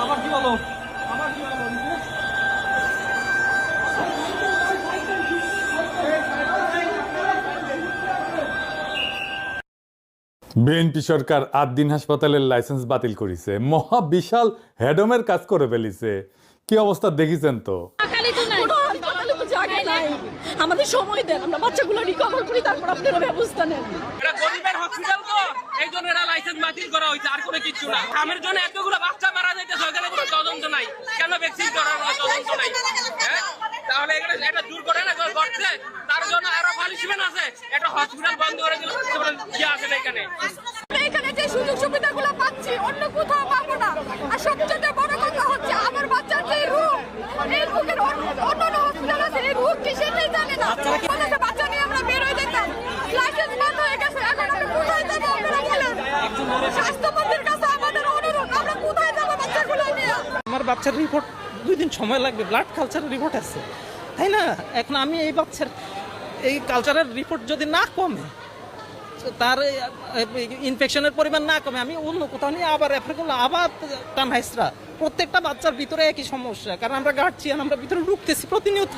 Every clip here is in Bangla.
আবার কি বলো আবার কি বলো বিএনপি সরকার ৮ দিন হাসপাতালের লাইসেন্স বাতিল করেছে, মহা বিশাল হেডমের কাজ করে ফেলিছে। কি অবস্থা দেখিছেন তো। আমাদের সময় দেন, আমরা বাচ্চাগুলো রিকভার করি, তারপর আপনারা ব্যবস্থা নেন। এটা গরিবের হসপিটাল তো, এই জন্য এরা লাইসেন্স বাতিল করা হয়েছে, আর কোনো কিছু না। খামের জন্য এতগুলো বাচ্চা মারা যাইতেছে, ওখানে কোনো তদন্ত নাই। কেন ভ্যাকসিন করার তদন্ত নাই? হ্যাঁ, তাহলে এখানে এটা দূর করে না করছে, তার জন্য আরো পানিশমেন্ট আছে। একটা হসপিটাল বন্ধ করে দিল, কি আছে না এখানে? এখানে যে সুযোগ সুবিধাগুলো পাচ্ছি অন্য কোথাও পাবো না। আর সবচেয়ে বড় কথা হচ্ছে আমার বাচ্চার যে রোগ, এই রোগের অন্য হসপিটাল আছে, এই রোগ কি সেটাই জানে না। আমাদের বাচ্চা নিয়ে আমরা বের হয়ে যেতাম, লাইসেন্স বন্ধ হয়ে গেছে, এখন আমরা কোথায় যাবো? আপনারা বলেন। স্বাস্থ্যমন্ত্রীর কাছে আমাদের অনুরোধ, আমরা কোথায় যাবো বাচ্চাগুলো নিয়ে? আমার বাচ্চার রিপোর্ট 2 দিন সময় লাগবে, ব্লাড কালচারের রিপোর্ট আছে, তাই না? এখন আমি এই বাচ্চার এই কালচারের রিপোর্ট যদি না কমে, তার ইনফেকশনের পরিমাণ না কমে, আমি অন্য কোথাও নিয়ে আবার রেফার করলে আবার টানহাইসরা। প্রত্যেকটা বাচ্চার ভিতরে একই সমস্যা, কারণ আমরা গার্জিয়ান, আমরা ভিতরে ঢুকতেছি প্রতিনিয়ত,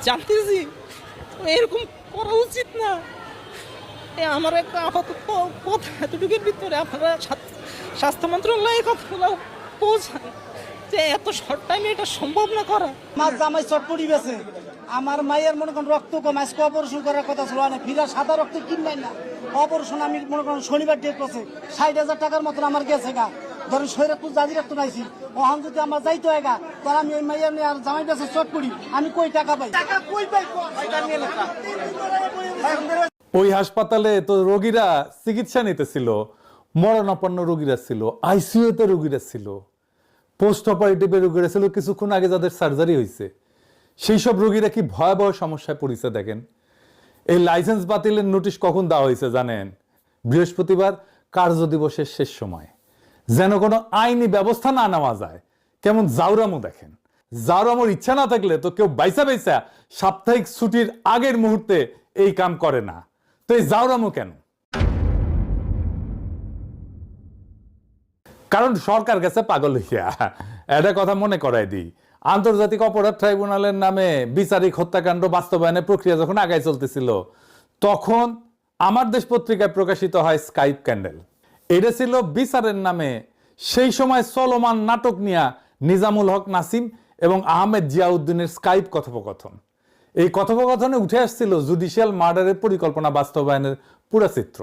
জানতেছি এরকম করা উচিত না। আমার একটা আপাতত কথা এতটুকুর ভিতরে আপনারা স্বাস্থ্য মন্ত্রণালয়ে কথাগুলো পৌঁছান যে এত শর্ট টাইমে এটা সম্ভব না করা। আমার জামাই চটপটি বেছে, আমার মায়ের মনে করেন রক্ত কম, আজকে অপারেশন করার কথা ছিল না, ফিরা সাদা রক্ত কিনবেন না। অপারেশন আমি মনে করেন শনিবার ডেট করছে, 60,000 টাকার মতন আমার গেছে গা। ধরেন শরীরে তো জাজি রক্ত নাইছি, ওখান যদি আমার যাইতে হয় গা, তাহলে আমি ওই মাইয়ার নিয়ে আর জামাই বেছে চটপটি, আমি কই টাকা পাই? টাকা কই পাই? ওই হাসপাতালে তো রোগীরা চিকিৎসা নিতেছিল, মরণাপন্ন রোগীরা ছিল, আইসিইউতে রোগীরা ছিল, পোস্ট অপারেটিভে রোগীরা ছিল, কিছুক্ষণ আগে যাদের সার্জারি হয়েছে, সেই সব রোগীরা কি ভয়াবহ সমস্যায় পড়েছে দেখেন। এই লাইসেন্স বাতিলের নোটিশ কখন দেওয়া হয়েছে জানেন? বৃহস্পতিবার কার্য দিবসের শেষ সময়, যেন কোনো আইনি ব্যবস্থা না নেওয়া যায়। কেমন জাউরামো দেখেন। জাউরামোর ইচ্ছা না থাকলে তো কেউ বাইসা বাইসা সাপ্তাহিক ছুটির আগের মুহূর্তে এই কাম করে না। তো এই জাউরামো কেন? কারণ সরকার গেছে পাগল হইয়া। এটা কথা মনে করাই দিই, আন্তর্জাতিক অপরাধ ট্রাইব্যুনালের নামে বিচারিক হত্যাকাণ্ড বাস্তবায়নের প্রক্রিয়া যখন আগায় চলতেছিল, তখন আমার দেশ পত্রিকায় প্রকাশিত হয় স্কাইপ ক্যান্ডেল। এটা ছিল বিচারের নামে সেই সময় চলমান নাটক নিয়া নিজামুল হক নাসিম এবং আহমেদ জিয়াউদ্দিনের স্কাইপ কথোপকথন। এই কথোপকথনে উঠে আসছিল জুডিশিয়াল মার্ডারের পরিকল্পনা বাস্তবায়নের পুরো চিত্র।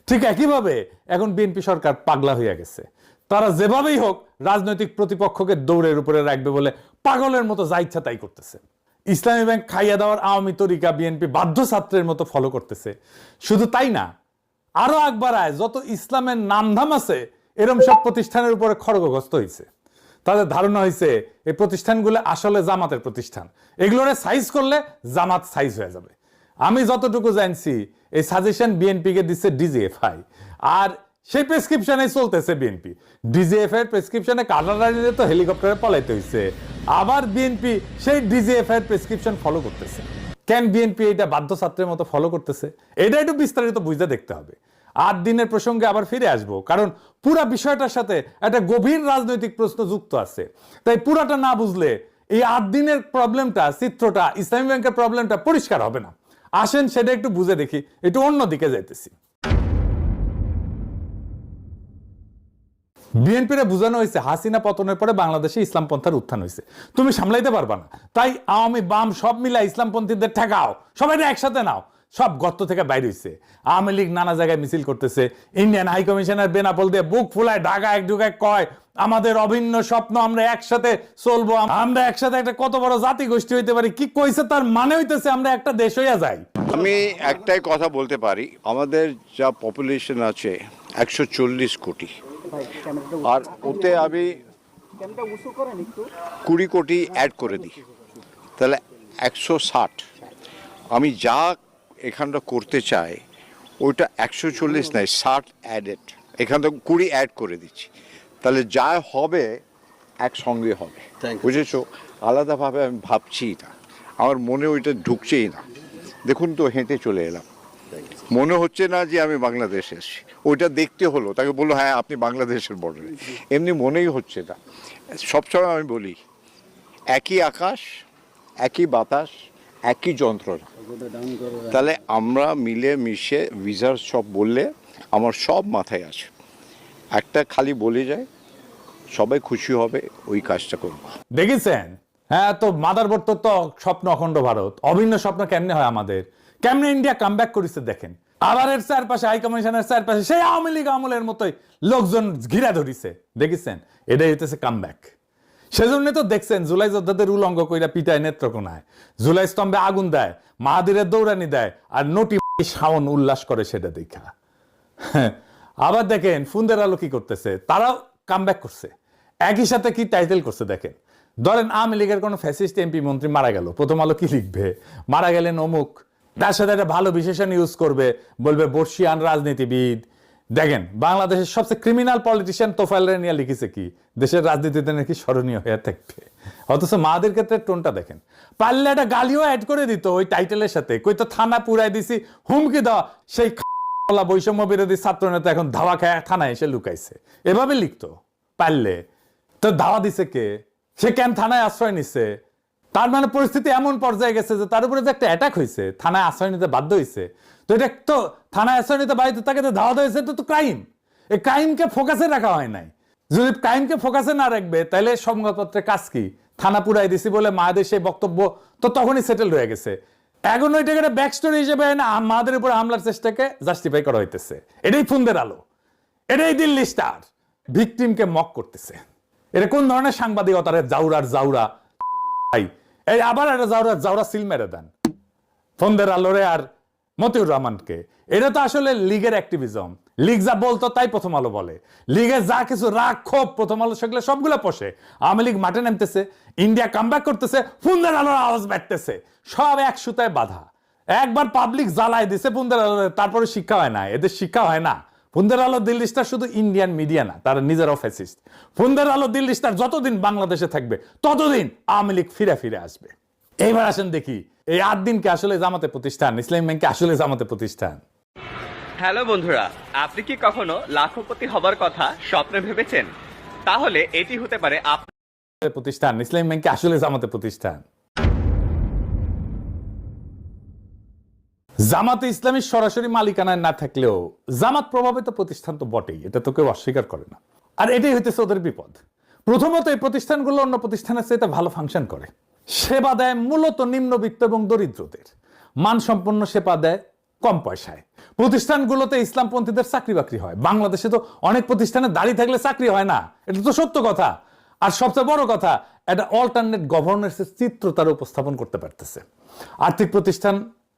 ঠিক একইভাবে এখন বিএনপি সরকার পাগলা হইয়া গেছে। তারা যেভাবেই হোক রাজনৈতিক প্রতিপক্ষকে দৌড়ের উপরে রাখবে বলে পাগলের মতো যা ইচ্ছা তাই করতেছে। ইসলামী ব্যাংক খাইয়া দেওয়ার আওয়ামী তরিকা বিএনপি বাধ্য ছাত্রের মতো ফলো করতেছে। শুধু তাই না, আরো আগ বাড়ায় যত ইসলামের নামধাম আছে এরম সব প্রতিষ্ঠানের উপরে খড়গগ্রস্ত হয়েছে। তাদের ধারণা হয়েছে এই প্রতিষ্ঠানগুলো আসলে জামাতের প্রতিষ্ঠান, এগুলোরে সাইজ করলে জামাত সাইজ হয়ে যাবে। আমি যতটুকু জানছি এই সাজেশন বিএনপিকে দিচ্ছে ডিজিএফআই, আর সেই প্রেসক্রিপশনে চলতেছে বিএনপি। ডিজিএফ এর প্রেসক্রিপশনে কাটারানিতে তো হেলিকপ্টারে পলাইতে হয়েছে, আবার বিএনপি সেই ডিজিএফ এর প্রেসক্রিপশন ফলো করতেছে। কেন বিএনপি এটা বাধ্য ছাত্রের মতো ফলো করতেছে, এটা একটু বিস্তারিত বুঝতে দেখতে হবে। ৮ দিনের প্রসঙ্গে আবার ফিরে আসবো, কারণ পুরা বিষয়টার সাথে একটা গভীর রাজনৈতিক প্রশ্ন যুক্ত আছে। তাই পুরাটা না বুঝলে এই ৮ দিনের প্রবলেমটা, চিত্রটা, ইসলামী ব্যাংকের প্রবলেমটা পরিষ্কার হবে না। আসেন সেটা একটু বুঝে দেখি, একটু অন্যদিকে যাইতেছি। বিএনপিরে বোঝানো হয়েছে হাসিনা পতনের পরে বাংলাদেশে ইসলামপন্থার উত্থান হয়েছে, তুমি সামলাইতে পারবা না, তাই আওয়ামী বাম সব মিলা ইসলামপন্থীদের ঠেকাও, সবাই একসাথে নাও। সব গর্ত থেকে বাইর হইছে। আওয়ামী লীগ নানা জায়গায় মিছিল করতেছে, ইন্ডিয়ান হাই কমিশনার বেনাপোল দিয়ে বুক ফুলায় ঢাকা এক ঢুকায় কয় আমাদের অভিন্ন স্বপ্ন, আমরা একসাথে চলবো, আমরা একসাথে একটা কত বড় জাতি গোষ্ঠী হইতে পারি। কি কইছে তার মানে হইতেছে আমরা একটা দেশ হইয়া যাই। আমি একটাই কথা বলতে পারি, আমাদের যা পপুলেশন আছে 140 কোটি, আর ওতে আমি 20 কোটি অ্যাড করে দিই, তাহলে 160। আমি যা এখানটা করতে চাই ওইটা 140 নাই, 60 অ্যাডেড, এখানটা 20 অ্যাড করে দিচ্ছি, তাহলে যা হবে একসঙ্গে হবে, বুঝেছো? আলাদাভাবে আমি ভাবছি না, আমার মনে ওইটা ঢুকছেই না। দেখুন তো, হেঁটে চলে এলাম, মনে হচ্ছে না যে আমি বাংলাদেশে এসেছি। ওইটা দেখতে হলো, তাকে বললো হ্যাঁ আপনি বাংলাদেশের বর্ডারে, এমনি মনেই হচ্ছে না। সবসময় আমি বলি একই আকাশ, একই বাতাস, একই যন্ত্রণা। তাহলে আমরা মিলে মিশে ভিসার সব বললে আমার সব মাথায় আছে, একটা খালি বলে যায় সবাই খুশি হবে, ওই কাজটা করবো। দেখেছেন? হ্যাঁ, তো মাদারবোর্ড তো স্বপ্ন অখণ্ড ভারত, অভিন্ন স্বপ্ন কেমনে হয় আমাদের, কেমনে ইন্ডিয়া কামব্যাক করেছে দেখেন। আবার এর চারপাশে হাই কমিশনের চারপাশে সেই আওয়ামী লীগ আমলের মতোই লোকজন ঘিরা ধরিছে, দেখেছেন? এটাই হইতেছে কামব্যাক। সেজন্য তো দেখছেন জুলাই যোদ্ধাদের উলঙ্গ কইরা পিটায় নেত্রকোনায়, জুলাই স্তম্ভে আগুন দেয়, মাহাদিরের দৌড়ানি দেয়, আর নটি শাওন উল্লাস করে সেটা দেখা। আবার দেখেন ফুন্দের আলো কি করতেছে, তারাও কামব্যাক করছে, একই সাথে কি টাইটেল করছে দেখেন। ধরেন আওয়ামী লীগের কোনো ফ্যাসিস্ট এমপি মন্ত্রী মারা গেল, প্রথম আলো কি লিখবে? মারা গেলেন অমুক, তার সাথে একটা ভালো বিশেষণ ইউজ করবে, বলবে বর্ষিয়ান রাজনীতিবিদ। দেখেন বাংলাদেশের সবচেয়ে ক্রিমিনাল পলিটিশিয়ান তোফায়েল নিয়ে লিখেছে কি দেশের রাজনীতিতে নাকি স্মরণীয় হয়ে থাকবে, অথচ মাদের ক্ষেত্রে টোনটা দেখেন। পারলে একটা গালিও অ্যাড করে দিত ওই টাইটেলের সাথে, কই তো থানা পুরাই দিছি, হুমকি দেওয়া, সেই বৈষম্য বিরোধী ছাত্র নেতা এখন ধাওয়া খায় থানায় এসে লুকাইছে, এভাবে লিখতো পারলে। তো ধাওয়া দিছে কে? সে কেন থানায় আশ্রয় নিচ্ছে? তার মানে পরিস্থিতি এমন পর্যায়ে গেছে যে তার উপরে যে একটা অ্যাটাক হয়েছে, থানায় আশ্রয় নিতে বাধ্য হয়েছে। তো এটা তো থানায় আশ্রয় নিতে বাধ্য, তাকে তো ধাওয়া হয়েছে, তো ক্রাইম। এই ক্রাইমকে ফোকাসে রাখা হয় নাই। যদি ক্রাইমকে ফোকাসে না রাখবে তাহলে সংবাদপত্রের কাজ কি? থানা পুরাই দিছি বলে মায়েদের সেই বক্তব্য তো তখনই সেটেল হয়ে গেছে। এখন ওইটাকে একটা ব্যাক স্টোরি হিসেবে না মাদের উপর হামলার চেষ্টাকে জাস্টিফাই করা হইতেছে। এটাই ফুন্দের আলো, এটাই দিল্লি স্টার, ভিকটিমকে মক করতেছে। এটা কোন ধরনের সাংবাদিকতার জাউরার জাউরা ভাই? এই আবার একটা জাউরা সিল মেরে দেন ফন্দের আলোরে আর মতিউর রহমানকে। এটা তো আসলে লীগের অ্যাক্টিভিজম। লীগ যা বলতো তাই প্রথম আলো বলে, লীগের যা কিছু রাগ ক্ষোভ প্রথম আলো সেগুলো সবগুলো পোষে। আওয়ামী লীগ মাঠে নামতেছে, ইন্ডিয়া কামব্যাক করতেছে, ফুন্দের আলোর আওয়াজ বাড়তেছে, সব এক সুতায় বাধা। একবার পাবলিক জ্বালায় দিছে ফুন্দের আলো, তারপরে শিক্ষা হয় না, এদের শিক্ষা হয় না। ফুন্দের আলো দিল্লি স্টার শুধু ইন্ডিয়ান মিডিয়া না, তারা নিজেরাও ফ্যাসিস্ট। ফুন্দের আলো দিল্লি স্টার যতদিন বাংলাদেশে থাকবে ততদিন আওয়ামী লীগ ফিরে ফিরে আসবে। এইবার আসেন দেখি এই 8 দিনকে আসলে জামাতে প্রতিষ্ঠান, ইসলামী ব্যাংকে আসলে জামাতে প্রতিষ্ঠান। হ্যালো বন্ধুরা, আপনি কি কখনো লাখপতি হবার কথা স্বপ্নে ভেবেছেন? তাহলে এটি হতে পারে আপনার প্রতিষ্ঠান, ইসলামী ব্যাংকে আসলে জামাতে প্রতিষ্ঠান। জামাতে ইসলামী সরাসরি মালিকানায় না থাকলেও জামাত প্রভাবিত প্রতিষ্ঠান তো বটেই, এটা তো কেউ অস্বীকার করে না। আর এটাই হইতেছে ওদের বিপদ। প্রথমত এই প্রতিষ্ঠানগুলো অন্য প্রতিষ্ঠানের চেয়ে ভালো ফাংশন করে, সেবা দেয় মূলত নিম্নবিত্ত এবং দরিদ্রদের, মানসম্পন্ন সেবা দেয় কম পয়সায়। প্রতিষ্ঠানগুলোতে ইসলামপন্থীদের চাকরি বাকরি হয়। বাংলাদেশে তো অনেক প্রতিষ্ঠানে দাঁড়িয়ে থাকলে চাকরি হয় না, এটা তো সত্য কথা। আর সবচেয়ে বড় কথা, একটা অল্টারনেট গভর্নেন্সের চিত্র তারা উপস্থাপন করতে পারতেছে। আর্থিক প্রতিষ্ঠান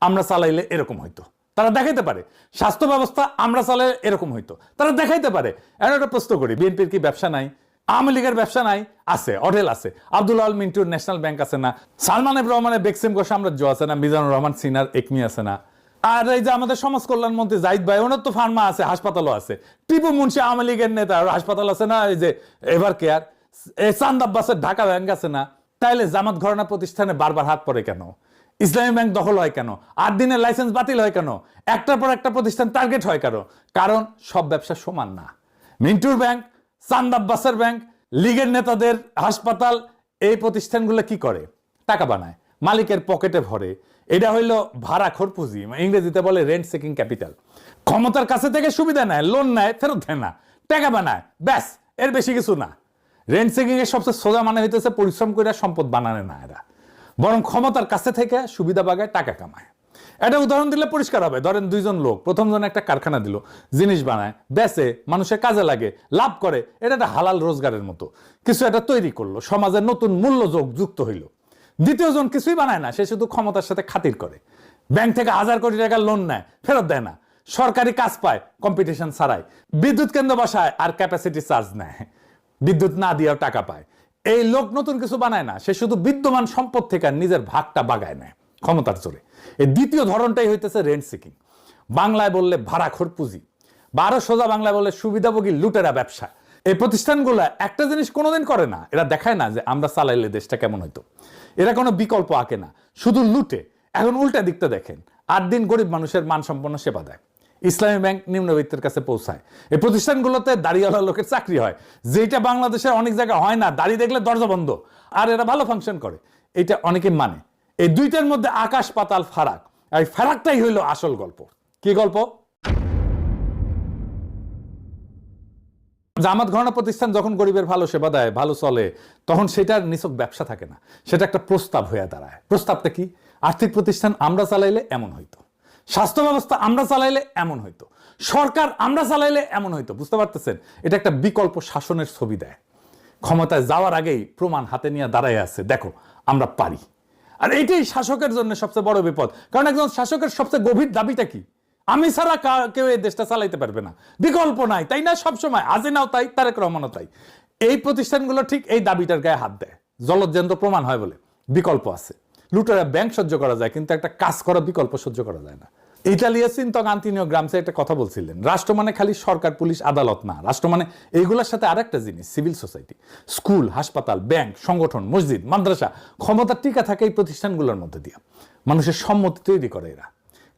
আমরা চালাইলে এরকম হইতো, তারা দেখাইতে পারে। স্বাস্থ্য ব্যবস্থা আমরা চালাইলে এরকম হইতো, তারা দেখাইতে পারে। এখন একটা প্রশ্ন করি, বিএনপির কি ব্যবসা নাই? আওয়ামী লীগের ব্যবসা নাই? আছে, হোটেল আছে। আব্দুল আল মিন্টুর ন্যাশনাল ব্যাংক আছে না? সালমান এফ রহমানের বেক্সিমকো সাম্রাজ্য আছে না? মিজানুর রহমান সিনার একমি আছে না? আর এই যে আমাদের সমাজ কল্যাণ মন্ত্রী জাহিদ ভাই, ওনার তো ফার্মা আছে, হাসপাতালও আছে। টিপু মুন্সি আওয়ামী লীগের নেতা, হাসপাতাল আছে না? এই যে এভার কেয়ার, চান্দ আব্বাসের ঢাকা ব্যাংক আছে না? তাইলে জামাত ঘরানা প্রতিষ্ঠানে বারবার হাত পড়ে কেন? ইসলামী ব্যাংক দখল হয় কেন? 8 দিনের লাইসেন্স বাতিল হয় কেন? একটার পর একটা প্রতিষ্ঠান টার্গেট হয় কেন? কারণ সব ব্যবসা সমান না। মিন্টুর ব্যাংক, চান্দ আব্বাসের ব্যাংক, লীগের নেতাদের হাসপাতাল, এই প্রতিষ্ঠানগুলো কি করে? টাকা বানায়, মালিকের পকেটে ভরে। এটা হইলো ভাড়াখোর পুঁজি, ইংরেজিতে বলে রেন্ট সেকিং ক্যাপিটাল। ক্ষমতার কাছে থেকে সুবিধা নেয়, লোন নেয়, ফেরত দেয় না, টাকা বানায়, ব্যাস, এর বেশি কিছু না। রেন্ট সেকিং এর সবচেয়ে সোজা মানে হইতেছে পরিশ্রম করে সম্পদ বানানে না এরা, বরং ক্ষমতার কাছে থেকে সুবিধা বাগায় টাকা কামায়। একটা উদাহরণ দিলে পরিষ্কার হবে। ধরেন 2 জন লোক, প্রথম জন একটা কারখানা দিল, জিনিস বানায়, বেচে, মানুষের কাজে লাগে, লাভ করে, এটা একটা হালাল রোজগারের মতো কিছু একটা তৈরি করলো, সমাজের নতুন মূল্য যুক্ত হইল। দ্বিতীয় জন কিছুই বানায় না, সে শুধু ক্ষমতার সাথে খাতির করে, ব্যাংক থেকে 1000 কোটি টাকা লোন নেয়, ফেরত দেয় না, সরকারি কাজ পায় কম্পিটিশন ছাড়াই, বিদ্যুৎ কেন্দ্র বসায় আর ক্যাপাসিটি চার্জ নেয়, বিদ্যুৎ না দিয়েও টাকা পায়। এই লোক নতুন কিছু বানায় না, সে শুধু বিদ্যমান সম্পদ থেকে নিজের ভাগটা বাগায় নেয় ক্ষমতার জোরে। এই দ্বিতীয় ধরনটাই হইতেছে রেন্ট সিকিং, বাংলায় বললে ভাড়াখোর পুঁজি, বা আরো সোজা বাংলায় বললে সুবিধাভোগী লুটেরা ব্যবসা। এই প্রতিষ্ঠানগুলো একটা জিনিস কোনোদিন করে না, এরা দেখায় না যে আমরা চালাইলে দেশটা কেমন হইতো। এরা কোনো বিকল্প আঁকে না, শুধু লুটে। এখন উল্টা দিকটা দেখেন, 8 দিন গরিব মানুষের মানসম্পন্ন সেবা দেয়, ইসলামী ব্যাংক নিম্নবিত্তের কাছে পৌঁছায়। এই প্রতিষ্ঠানগুলোতে দাড়িওয়ালা লোকের চাকরি হয়, যেটা বাংলাদেশের অনেক জায়গায় হয় না। দাড়ি দেখলে দরজা বন্ধ, আর এরা ভালো ফাংশন করে, এটা অনেকে মানে। এই দুইটার মধ্যে আকাশ পাতাল ফারাক, আর এই ফারাকটাই হইল আসল গল্প। কি গল্প? জামাত ঘরানা প্রতিষ্ঠান যখন গরিবের ভালো সেবা দেয়, ভালো চলে, তখন সেটার নিছক ব্যবসা থাকে না, সেটা একটা প্রস্তাব হয়ে দাঁড়ায়। প্রস্তাবটা কি? আর্থিক প্রতিষ্ঠান আমরা চালাইলে এমন হইতো, স্বাস্থ্য ব্যবস্থা আমরা চালাইলে এমন হইতো, সরকার আমরা চালাইলে এমন হইতো। বুঝতে পারতেছেন? এটা একটা বিকল্প শাসনের ছবি দেয়। ক্ষমতায় যাওয়ার আগেই প্রমাণ হাতে নিয়ে দাঁড়ায় আছে, দেখো আমরা পারি। আর এইটাই শাসকের জন্য সবচেয়ে বড় বিপদ। কারণ একজন শাসকের সবচেয়ে গভীর দাবিটা কি? আমি ছাড়া কেউ এই দেশটা চালাইতে পারবে না, বিকল্প নাই, তাই না? সবসময় হাসিনাও তাই, তারেক রহমানও তাই। এই প্রতিষ্ঠানগুলো ঠিক এই দাবিটার গায়ে হাত দেয়, জলজ্যান্ত প্রমাণ হয় বলে। বিকল্প আছে, লুটেরা ব্যাংক সহ্য করা যায়, কিন্তু একটা কাজ করা বিকল্প সহ্য করা যায় না। ইতালিয়া চিন্তক আন্তোনিও গ্রামসি একটা কথা বলছিলেন, রাষ্ট্র মানে খালি সরকার, পুলিশ, আদালত না। রাষ্ট্র মানে এইগুলোর সাথে আরেকটা জিনিস, সিভিল সোসাইটি, স্কুল, হাসপাতাল, ব্যাংক, সংগঠন, মসজিদ, মাদ্রাসা। ক্ষমতা টিকা থাকে এই প্রতিষ্ঠানগুলোর মধ্যে দিয়ে, মানুষের সম্মতি তৈরি করে এরা।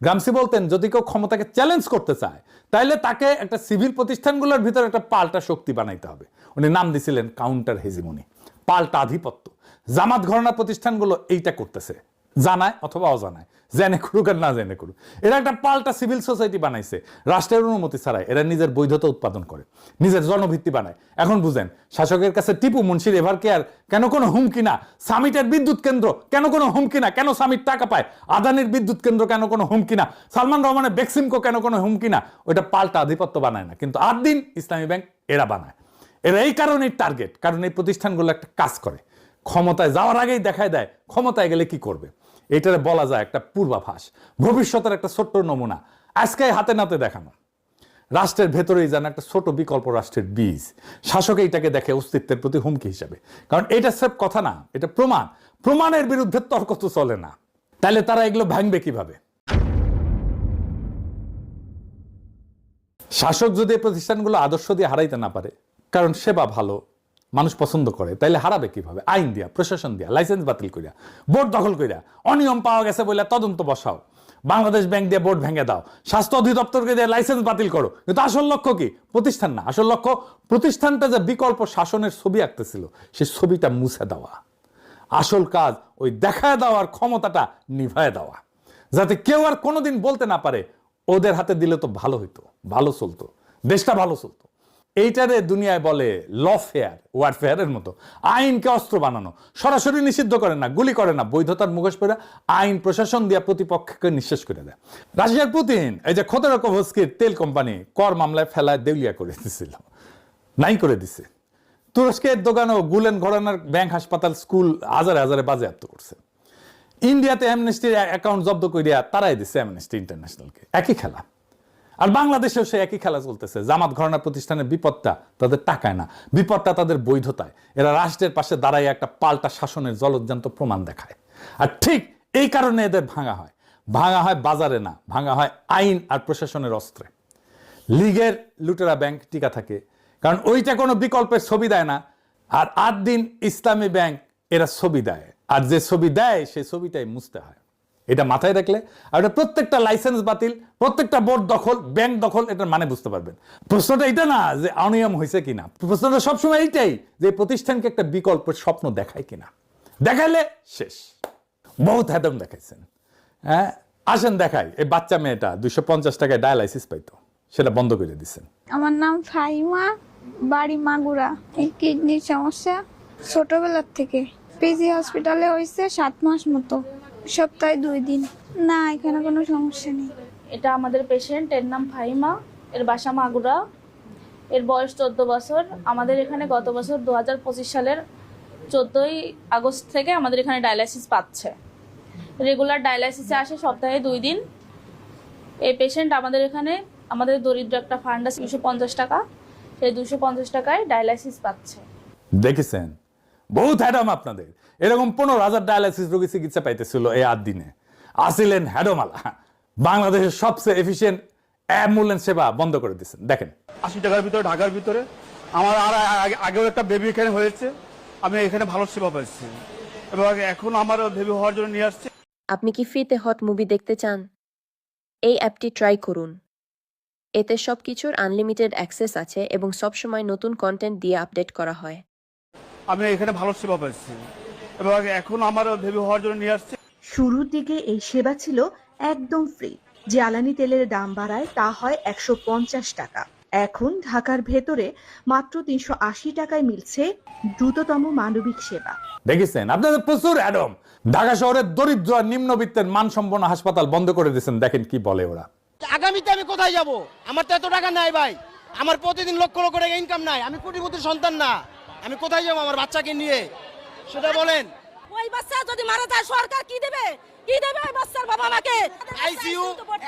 গ্রামসি বলতেন, যদি কেউ ক্ষমতাকে চ্যালেঞ্জ করতে চায়, তাহলে তাকে একটা সিভিল প্রতিষ্ঠানগুলোর ভিতরে একটা পাল্টা শক্তি বানাইতে হবে। উনি নাম দিছিলেন কাউন্টার হেজিমনি, পাল্টা আধিপত্য। জামাত ঘরানা প্রতিষ্ঠানগুলো এইটা করতেছে, জানায় অথবা অজানায়, জেনে করুক আর না জেনে করুক। এরা একটা পাল্টা সিভিল সোসাইটি বানাইছে, রাষ্ট্রের অনুমতি ছাড়াই। এরা নিজের বৈধতা উৎপাদন করে, নিজের জনভিত্তি বানায়। এখন বুঝেন, শাসকের কাছে টিপু মুন্সির এভার কেয়ার কেন কোনো হুমকি না, সামিটের বিদ্যুৎ কেন্দ্র কেন কোনো হুমকি না, কেন সামিট টাকা পায়, আদানির বিদ্যুৎ কেন্দ্র কেন কোনো হুমকি না, সালমান রহমানের বেক্সিমকো কেন কোনো হুমকি না। ওইটা পাল্টা আধিপত্য বানায় না, কিন্তু আদিন ইসলামী ব্যাংক এরা বানায়। এরা এই কারণেই টার্গেট, কারণ এই প্রতিষ্ঠানগুলো একটা কাজ করে, ক্ষমতায় যাওয়ার আগেই দেখায় দেয় ক্ষমতায় গেলে কি করবে। এটারে বলা যায় একটা পূর্বাভাস, ভবিষ্যতের একটা ছোট্ট নমুনা, আজকে হাতে নাতে দেখানো। রাষ্ট্রের ভেতরেই যেন একটা ছোট বিকল্প রাষ্ট্রের বীজ। শাসক এইটাকে দেখে অস্তিত্বের প্রতি হুমকি হিসাবে, কারণ এটা স্রেফ কথা না, এটা প্রমাণ। প্রমাণের বিরুদ্ধে তর্ক তো চলে না। তাহলে তারা এগুলো ভাঙবে কিভাবে? শাসক যদি এই প্রতিষ্ঠানগুলো আদর্শ দিয়ে হারাইতে না পারে, কারণ সেবা ভালো, মানুষ পছন্দ করে, তাইলে হারাবে কিভাবে? আইন দিয়া, প্রশাসন দিয়া, লাইসেন্স বাতিল করিয়া, বোর্ড দখল করিয়া, অনিয়ম পাওয়া গেছে বলে তদন্ত বসাও, বাংলাদেশ ব্যাংক দিয়ে বোর্ড ভেঙে দাও, স্বাস্থ্য অধিদপ্তরকে দিয়ে লাইসেন্স বাতিল করো। কিন্তু আসল লক্ষ্য কি? প্রতিষ্ঠান না, আসল লক্ষ্য প্রতিষ্ঠানটা যে বিকল্প শাসনের ছবি আঁকতেছিল, সেই ছবিটা মুছে দেওয়া। আসল কাজ ওই দেখায় দেওয়ার ক্ষমতাটা নিভায় দেওয়া, যাতে কেউ আর কোনোদিন বলতে না পারে ওদের হাতে দিলে তো ভালো হইতো, ভালো চলতো, দেশটা ভালো চলতো। এইটারে দুনিয়ায় বলে লফেয়ার, ওয়ারফেয়ারের মতো। আইনকে অস্ত্র বানানো, সরাসরি নিষিদ্ধ করে না, গুলি করে না, বৈধতার মুখোশ পরে আইন প্রশাসন দিয়া প্রতিপক্ষকে নিঃশেষ করে দেয়। রাশিয়ার পুতিন এই যে খোদরকোভস্কির তেল কোম্পানি কর মামলায় ফেলায় দেউলিয়া করে দিছিল, নাই করে দিছে। তুরস্কের দোকানও গুলেন ঘরানার ব্যাংক, হাসপাতাল, স্কুল হাজারে হাজারে বাজেয়াপ্ত করছে। ইন্ডিয়াতে অ্যামনেস্টির অ্যাকাউন্ট জব্দ করিয়া তারাই দিচ্ছে অ্যামনেস্টি ইন্টারন্যাশনালকে। একই খেলা। আর বাংলাদেশেও সে একই খেলা চলতেছে। জামাত ঘরানা প্রতিষ্ঠানের বিপদটা তাদের টাকায় না, বিপদটা তাদের বৈধতায়। এরা রাষ্ট্রের পাশে দাঁড়ায় একটা পাল্টা শাসনের জলজ্যান্ত প্রমাণ দেখায়। আর ঠিক এই কারণে এদের ভাঙা হয়। ভাঙা হয় বাজারে না, ভাঙা হয় আইন আর প্রশাসনের অস্ত্রে। লীগের লুটেরা ব্যাংক টিকা থাকে, কারণ ওইটা কোনো বিকল্পের ছবি দেয় না। আর 8 দিন ইসলামী ব্যাংক এরা ছবি দেয়, আর যে ছবি দেয় সেই ছবিটাই মুছতে হয়। এটা মাথায় রাখলে, আর এটা প্রত্যেকটা লাইসেন্স বাতিল, প্রত্যেকটা বোর্ড দখল, ব্যাংক দখল, এটার মানে বুঝতে পারবেন। প্রশ্নটা এটা না যে অনিয়ম হয়েছে কিনা, প্রশ্নটা সবসময় এইটাই যে প্রতিষ্ঠানকে একটা বিকল্পের স্বপ্ন দেখায় কিনা। দেখাইলে শেষ। বহুত হ্যাডম দেখাইছেন। হ্যাঁ, আসেন দেখাই। এই বাচ্চা মেয়েটা 250 টাকায় ডায়ালাইসিস পাইতো, সেটা বন্ধ করে দিচ্ছেন। আমার নাম ফাহিমা, বাড়ি মাগুরা। এই কিডনির সমস্যা ছোটবেলার থেকে। পিজি হসপিটালে হয়েছে 7 মাস মতো, সপ্তাহে 2 দিন। না, এখানে কোনো সমস্যা নেই। এটা আমাদের পেশেন্ট, এর নাম ফাহিমা, এর বাসা মাগুরা, এর বয়স 14 বছর। আমাদের এখানে গত বছর 2025 সালের 14ই আগস্ট থেকে আমাদের এখানে ডায়ালাইসিস পাচ্ছে। রেগুলার ডায়ালাইসিসে আসে সপ্তাহে 2 দিন। এই পেশেন্ট আমাদের এখানে, আমাদের দরিদ্র একটা ফান্ড আছে 250 টাকা, সেই 250 টাকায় ডায়ালাইসিস পাচ্ছে। দেখেছেন, বহুত হ্যাডম আপনাদের। এরকম 15,000 ডায়ালাইসিস রোগী চিকিৎসা পাইতেছিল এই 8 দিনে। আসিলেন হ্যাডমালা। বাংলাদেশের সবচেয়ে এফিসিয়েন্ট অ্যাম্বুলেন্স সেবা বন্ধ করে দিচ্ছেন। দেখেন, 80 টাকার ভিতরে, ঢাকার ভিতরে আমার আর আগেও একটা বেবি এখানে হয়েছে, আমি এখানে ভালো সেবা পাচ্ছি এবং এখন আমার বেবি হওয়ার জন্য নিয়ে আসছে। আপনি কি ফ্রিতে হট মুভি দেখতে চান? এই অ্যাপটি ট্রাই করুন। এতে সবকিছুর আনলিমিটেড অ্যাক্সেস আছে এবং সবসময় নতুন কন্টেন্ট দিয়ে আপডেট করা হয়। আমি এখানে ভালো সেবা পাচ্ছি এবং এখন আমার বেবি হওয়ার জন্য নিয়ে আসছে। শুরুর দিকে এই সেবা ছিল একদম ফ্রি। জ্বালানি তেলের দাম বাড়ায় তা হয় 150 টাকা। এখন ঢাকার ভেতরে মাত্র 380 টাকায় মিলছে দ্রুততম মানবিক সেবা। দেখেছেন আপনাদের প্রচুর অ্যাডম। ঢাকা শহরের দরিদ্র আর নিম্নবিত্তের মানসম্পন্ন হাসপাতাল বন্ধ করে দিয়েছেন। দেখেন কি বলে ওরা। আগামীতে আমি কোথায় যাব? আমার তো এত টাকা নাই ভাই, আমার প্রতিদিন লক্ষ লক্ষ টাকা ইনকাম নাই, আমি কোটিপতির সন্তান না, আমি কোথায় যাব আমার বাচ্চাকে নিয়ে সেটা বলেন। ওই বাচ্চা যদি মারা যায় সরকার কি দেবে? কি দেবে ওই বাচ্চার বাবা মাকে? আইসিইউ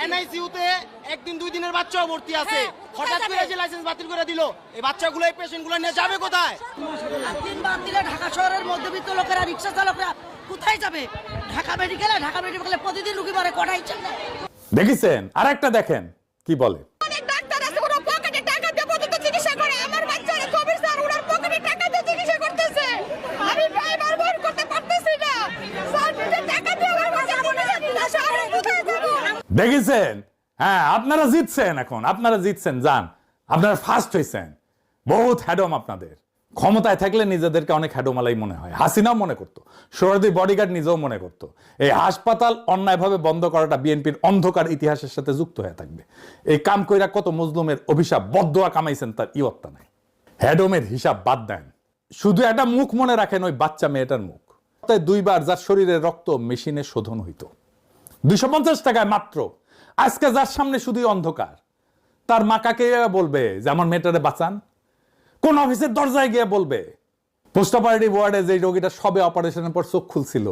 এনআইসিইউ তে একদিন দুই দিনের বাচ্চাও ভর্তি আছে, হঠাৎ করে যে লাইসেন্স বাতিল করে দিল, এই বাচ্চাগুলো এই পেশেন্টগুলো নিয়ে যাবে কোথায়? তিনবার দিলে ঢাকা শহরের মধ্যবিত্ত লোকেরা, রিকশা চালকরা কোথায় যাবে? ঢাকা মেডিকেলে প্রতিদিন রুগী মরে কটাই চলে। দেখেছেন আর একটা দেখেন কি বলে। অনেক ডাক্তার আছে ওরা পকেটে টাকা দিয়ে পর্যন্ত চিকিৎসা করে, আমার বাচ্চারা কবির স্যার ওনার পকেটে টাকা দিয়ে চিকিৎসা করতেছে, আমি প্রাইমার বই করতে পারতেছি না স্যার, নিজে টাকা দিয়ে আমার বাচ্চা মনে না শহরে কোথায় যাব? দেখেছেন? হ্যাঁ আপনারা জিতছেন, এখন আপনারা জিতছেন, যান আপনারা ফার্স্ট হয়েছেন। বহুত হ্যাডম আপনাদের। ক্ষমতায় থাকলে নিজেদেরকে অনেক হ্যাডোমালাই মনে হয়। হাসিনাও মনে করতো, সোহরাওয়ার্দীর বডিগার্ড নিজেও মনে করতো এই হাসপাতাল অন্যায়ভাবে বন্ধ করাটা বিএনপির অন্ধকার ইতিহাসের সাথে যুক্ত হয়ে থাকবে। এই কাম কইরা কত মজলুমের অভিশাপ বদদোয়া কামাইছেন তার ইয়ত্তা নাই। হ্যাডমের হিসাব বাদ দেন, শুধু একটা মুখ মনে রাখেন, ওই বাচ্চা মেয়েটার মুখ। তাই 2 বার যার শরীরের রক্ত মেশিনে শোধন হইতো 250 টাকায় মাত্র। আজকে যার সামনে শুধুই অন্ধকার, তার মা কাকে বলবে যে আমার মেয়েটারে বাঁচান? কোন অফিসের দরজায় গিয়ে বলবে? পোস্ট অপারেটিভ ওয়ার্ডে যে রোগীটা সবে অপারেশনের পর চোখ খুলছিল,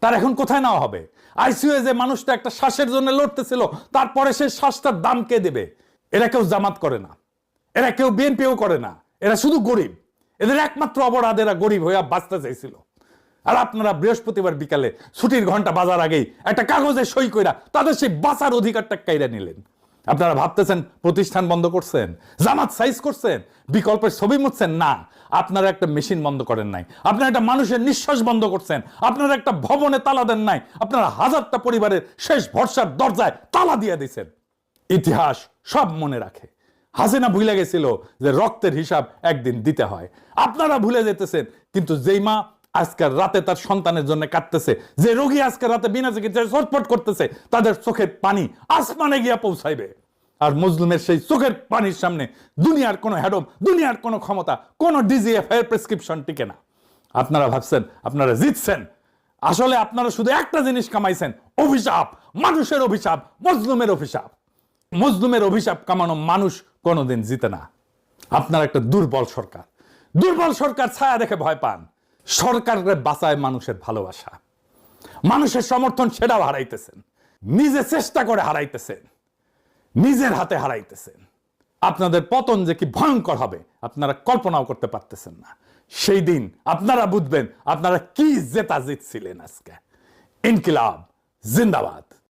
তার এখন কোথায় নেওয়া হবে? আইসিইউ যে মানুষটা একটা শ্বাসের জন্য লড়তেছিল, তারপরে সে শ্বাসটার দাম কে দেবে? এরা কেউ জামাত করে না, এরা কেউ বিএনপিও করে না, এরা শুধু গরিব। এদের একমাত্র অপরাধ এরা গরিব হইয়া বাঁচতে চাইছিল। আর আপনারা বৃহস্পতিবার বিকালে ছুটির ঘন্টা বাজার আগেই একটা কাগজে সই কইরা তাদের সেই বাঁচার অধিকারটা কাইরা নিলেন। আপনারা ভাবতেছেন প্রতিষ্ঠান বন্ধ করছেন, জামাত সাইজ করছেন, বিকল্পের ছবি মুছছেন। না, আপনারা একটা মেশিন বন্ধ করেন নাই, আপনারা একটা মানুষের নিঃশ্বাস বন্ধ করছেন, আপনারা একটা ভবনে তালা দেন নাই, আপনারা হাজারটা পরিবারের শেষ ভরসার দরজায় তালা দিয়ে দিয়েছেন। ইতিহাস সব মনে রাখে। হাসিনা ভুলে গেছিল যে রক্তের হিসাব একদিন দিতে হয়। আপনারা ভুলে যেতেছেন, কিন্তু যেই মা আজকের রাতে তার সন্তানের জন্য কাঁদতেছে, যে রোগী আজকের রাতে বিনা চিকিৎসায় ছটফট করতেছে, তাদের চোখের পানি আসমানে গিয়া পৌঁছাইবে। আর মজলুমের সেই চোখের পানির সামনে দুনিয়ার কোনো হ্যাডম, দুনিয়ার কোনো ক্ষমতা, কোনো ডিজিএফ এর প্রেসক্রিপশন টিকে না। আপনারা ভাবছেন আপনারা জিতছেন, আসলে আপনারা শুধু একটা জিনিস কামাইছেন, অভিশাপ, মানুষের অভিশাপ, মজলুমের অভিশাপ। মজলুমের অভিশাপ কামানো মানুষ কোনোদিন জিতে না। আপনারা একটা দুর্বল সরকার, দুর্বল সরকার ছায়া দেখে ভয় পান। সরকারের বাঁচায় মানুষের ভালোবাসা, মানুষের সমর্থন, সেটাও হারাইতেছেন। নিজে চেষ্টা করে হারাইতেছেন, নিজের হাতে হারাইতেছেন। আপনাদের পতন যে কি ভয়ঙ্কর হবে আপনারা কল্পনাও করতে পারতেছেন না। সেই দিন আপনারা বুঝবেন আপনারা কি জেতা জিতছিলেন। আজকে ইনকিলাব জিন্দাবাদ।